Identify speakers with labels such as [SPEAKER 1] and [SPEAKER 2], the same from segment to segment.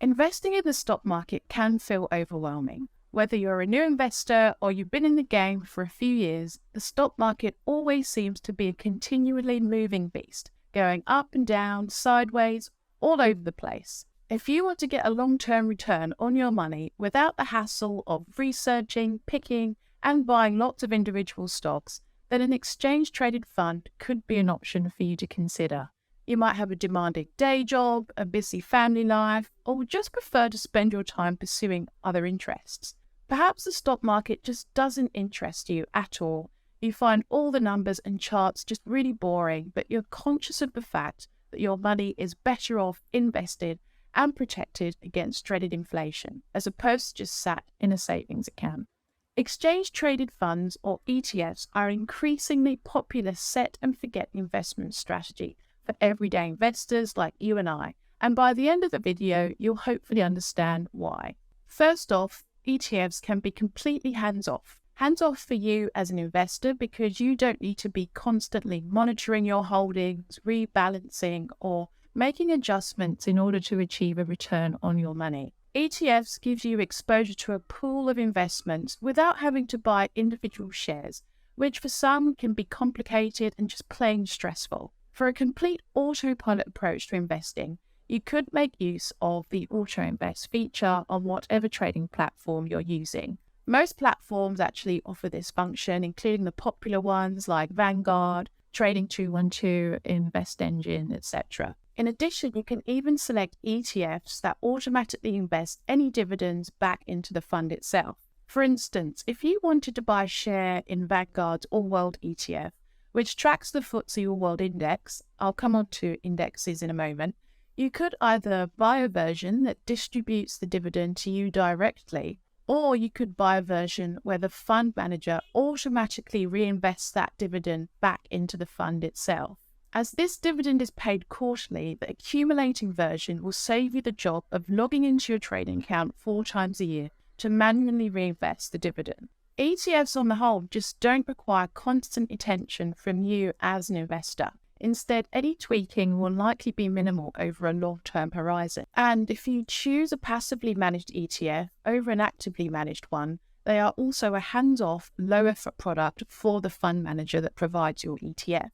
[SPEAKER 1] Investing in the stock market can feel overwhelming. Whether you're a new investor or you've been in the game for a few years, the stock market always seems to be a continually moving beast, going up and down, sideways, all over the place. If you want to get a long-term return on your money without the hassle of researching, picking, and buying lots of individual stocks, then an exchange-traded fund could be an option for you to consider. You might have a demanding day job, a busy family life, or would just prefer to spend your time pursuing other interests. Perhaps the stock market just doesn't interest you at all. You find all the numbers and charts just really boring, but you're conscious of the fact that your money is better off invested and protected against dreaded inflation, as opposed to just sat in a savings account. Exchange-traded funds, or ETFs, are an increasingly popular set-and-forget investment strategy for everyday investors like you and I, and by the end of the video, you'll hopefully understand why. First off, ETFs can be completely hands-off. Hands-off for you as an investor because you don't need to be constantly monitoring your holdings, rebalancing, or making adjustments in order to achieve a return on your money. ETFs gives you exposure to a pool of investments without having to buy individual shares, which for some can be complicated and just plain stressful. For a complete autopilot approach to investing, you could make use of the Auto Invest feature on whatever trading platform you're using. Most platforms actually offer this function, including the popular ones like Vanguard, Trading 212, Invest Engine, etc. In addition, you can even select ETFs that automatically invest any dividends back into the fund itself. For instance, if you wanted to buy a share in Vanguard's All World ETF, which tracks the FTSE All World Index, I'll come on to indexes in a moment, you could either buy a version that distributes the dividend to you directly, or you could buy a version where the fund manager automatically reinvests that dividend back into the fund itself. As this dividend is paid quarterly, the accumulating version will save you the job of logging into your trading account 4 times a year to manually reinvest the dividend. ETFs on the whole just don't require constant attention from you as an investor. Instead, any tweaking will likely be minimal over a long-term horizon. And if you choose a passively managed ETF over an actively managed one, they are also a hands-off, low-effort product for the fund manager that provides your ETF.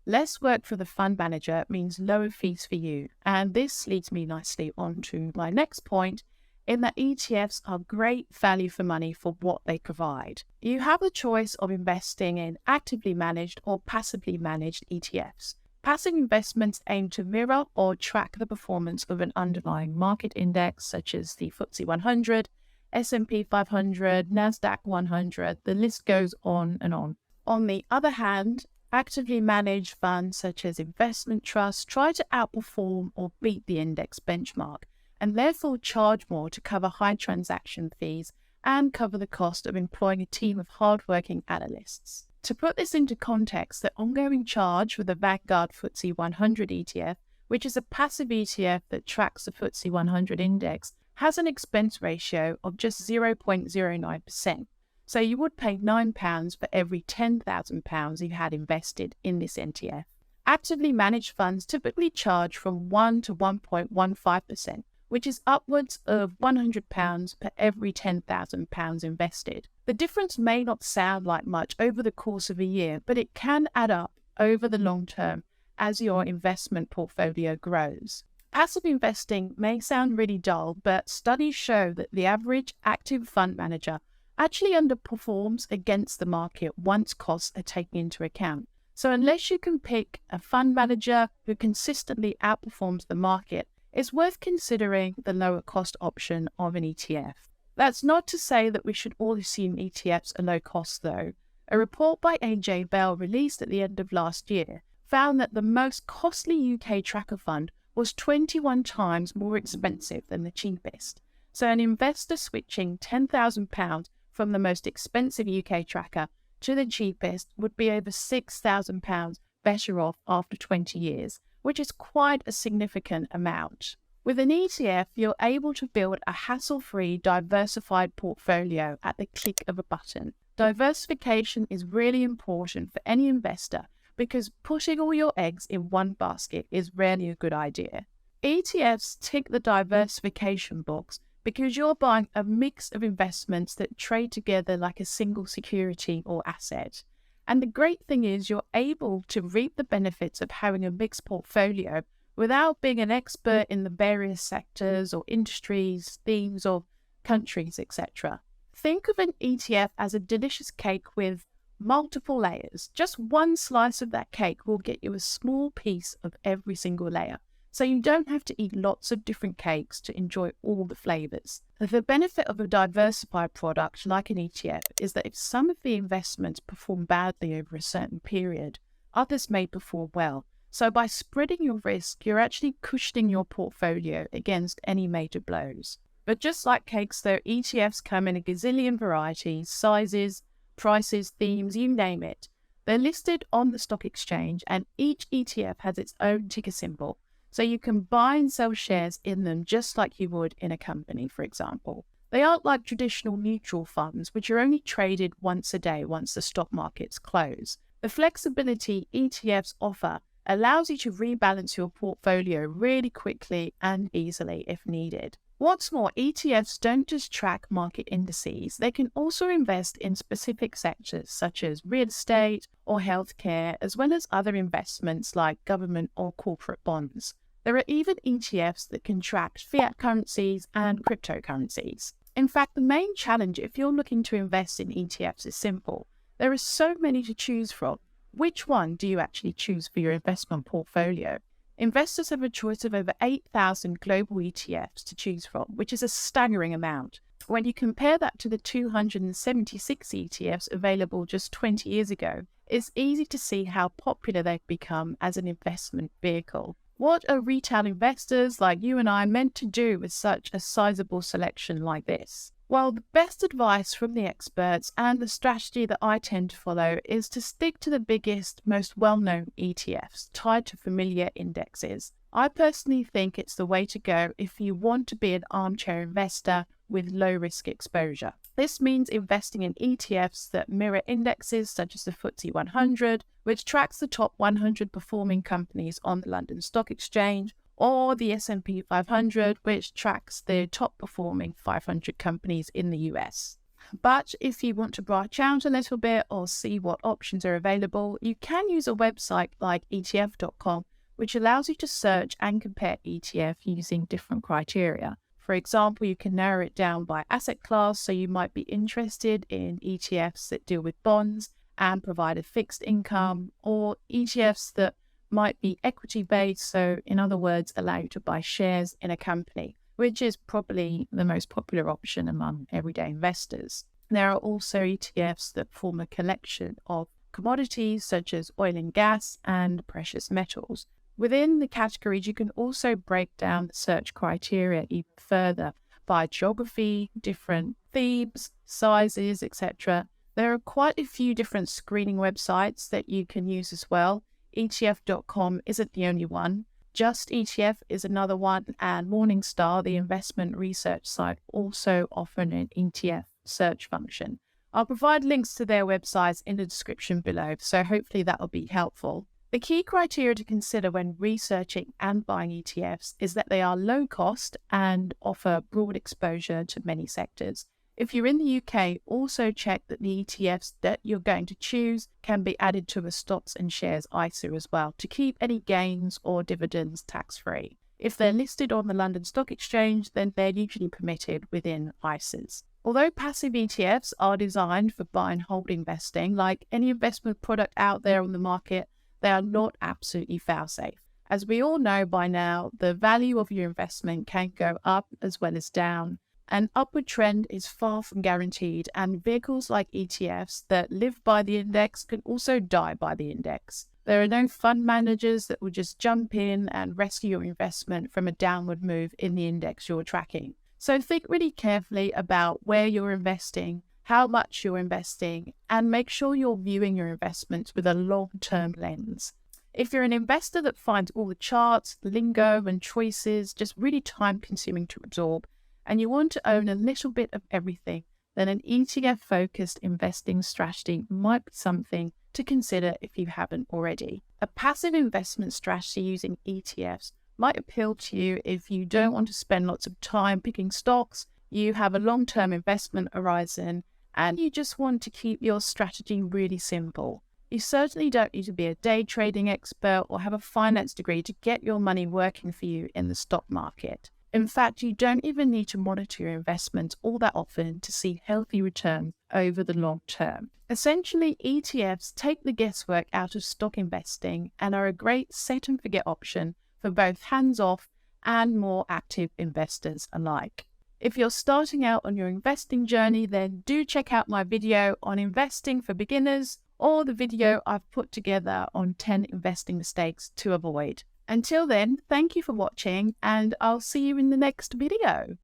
[SPEAKER 1] Less work for the fund manager means lower fees for you. And this leads me nicely on to my next point, in that ETFs are great value for money for what they provide. You have the choice of investing in actively managed or passively managed ETFs. Passive investments aim to mirror or track the performance of an underlying market index such as the FTSE 100, S&P 500, NASDAQ 100, the list goes on and on. On the other hand, actively managed funds such as investment trusts try to outperform or beat the index benchmark, and therefore charge more to cover high transaction fees and cover the cost of employing a team of hardworking analysts. To put this into context, the ongoing charge for the Vanguard FTSE 100 ETF, which is a passive ETF that tracks the FTSE 100 index, has an expense ratio of just 0.09%. So you would pay £9 for every £10,000 you had invested in this ETF. Actively managed funds typically charge from 1 to 1.15%, which is upwards of £100 per every £10,000 invested. The difference may not sound like much over the course of a year, but it can add up over the long term as your investment portfolio grows. Passive investing may sound really dull, but studies show that the average active fund manager actually underperforms against the market once costs are taken into account. So unless you can pick a fund manager who consistently outperforms the market, it's worth considering the lower cost option of an ETF. That's not to say that we should all assume ETFs are low cost though. A report by AJ Bell released at the end of last year found that the most costly UK tracker fund was 21 times more expensive than the cheapest. So an investor switching £10,000 from the most expensive UK tracker to the cheapest would be over £6,000 better off after 20 years, which is quite a significant amount. With an ETF, you're able to build a hassle-free, diversified portfolio at the click of a button. Diversification is really important for any investor because putting all your eggs in one basket is rarely a good idea. ETFs tick the diversification box because you're buying a mix of investments that trade together like a single security or asset. And the great thing is you're able to reap the benefits of having a mixed portfolio without being an expert in the various sectors or industries, themes, or countries, etc. Think of an ETF as a delicious cake with multiple layers. Just one slice of that cake will get you a small piece of every single layer. So you don't have to eat lots of different cakes to enjoy all the flavors. The benefit of a diversified product like an ETF is that if some of the investments perform badly over a certain period, others may perform well. So by spreading your risk, you're actually cushioning your portfolio against any major blows. But just like cakes though, ETFs come in a gazillion varieties, sizes, prices, themes, you name it. They're listed on the stock exchange and each ETF has its own ticker symbol. So you can buy and sell shares in them just like you would in a company, for example. They aren't like traditional mutual funds, which are only traded once a day once the stock markets close. The flexibility ETFs offer allows you to rebalance your portfolio really quickly and easily if needed. What's more, ETFs don't just track market indices, they can also invest in specific sectors such as real estate or healthcare, as well as other investments like government or corporate bonds. There are even ETFs that can track fiat currencies and cryptocurrencies. In fact, the main challenge if you're looking to invest in ETFs is simple. There are so many to choose from. Which one do you actually choose for your investment portfolio? Investors have a choice of over 8,000 global ETFs to choose from, which is a staggering amount. When you compare that to the 276 ETFs available just 20 years ago, it's easy to see how popular they've become as an investment vehicle. What are retail investors like you and I meant to do with such a sizable selection like this? Well, the best advice from the experts and the strategy that I tend to follow is to stick to the biggest, most well-known ETFs tied to familiar indexes. I personally think it's the way to go if you want to be an armchair investor with low risk exposure. This means investing in ETFs that mirror indexes such as the FTSE 100, which tracks the top 100 performing companies on the London Stock Exchange, or the S&P 500, which tracks the top performing 500 companies in the US. But if you want to branch out a little bit or see what options are available, you can use a website like ETF.com, which allows you to search and compare ETF using different criteria. For example, you can narrow it down by asset class, so you might be interested in ETFs that deal with bonds and provide a fixed income, or ETFs that might be equity-based, so in other words, allow you to buy shares in a company, which is probably the most popular option among everyday investors. There are also ETFs that form a collection of commodities such as oil and gas and precious metals. Within the categories, you can also break down the search criteria even further by geography, different themes, sizes, etc. There are quite a few different screening websites that you can use as well. ETF.com isn't the only one. Just ETF is another one, and Morningstar, the investment research site, also offer an ETF search function. I'll provide links to their websites in the description below, so hopefully that will be helpful. The key criteria to consider when researching and buying ETFs is that they are low cost and offer broad exposure to many sectors. If you're in the UK, also check that the ETFs that you're going to choose can be added to a stocks and shares ISA as well to keep any gains or dividends tax-free. If they're listed on the London Stock Exchange, then they're usually permitted within ISAs. Although passive ETFs are designed for buy and hold investing, like any investment product out there on the market, they are not absolutely fail-safe. As we all know by now, the value of your investment can go up as well as down. An upward trend is far from guaranteed, and vehicles like ETFs that live by the index can also die by the index. There are no fund managers that will just jump in and rescue your investment from a downward move in the index you're tracking. So think really carefully about where you're investing, how much you're investing, and make sure you're viewing your investments with a long-term lens. If you're an investor that finds all the charts, lingo, and choices just really time-consuming to absorb, and you want to own a little bit of everything, then an ETF-focused investing strategy might be something to consider if you haven't already. A passive investment strategy using ETFs might appeal to you if you don't want to spend lots of time picking stocks, you have a long-term investment horizon, and you just want to keep your strategy really simple. You certainly don't need to be a day trading expert or have a finance degree to get your money working for you in the stock market. In fact, you don't even need to monitor your investments all that often to see healthy returns over the long term. Essentially, ETFs take the guesswork out of stock investing and are a great set and forget option for both hands-off and more active investors alike. If you're starting out on your investing journey, then do check out my video on investing for beginners or the video I've put together on 10 investing mistakes to avoid. Until then, thank you for watching, and I'll see you in the next video.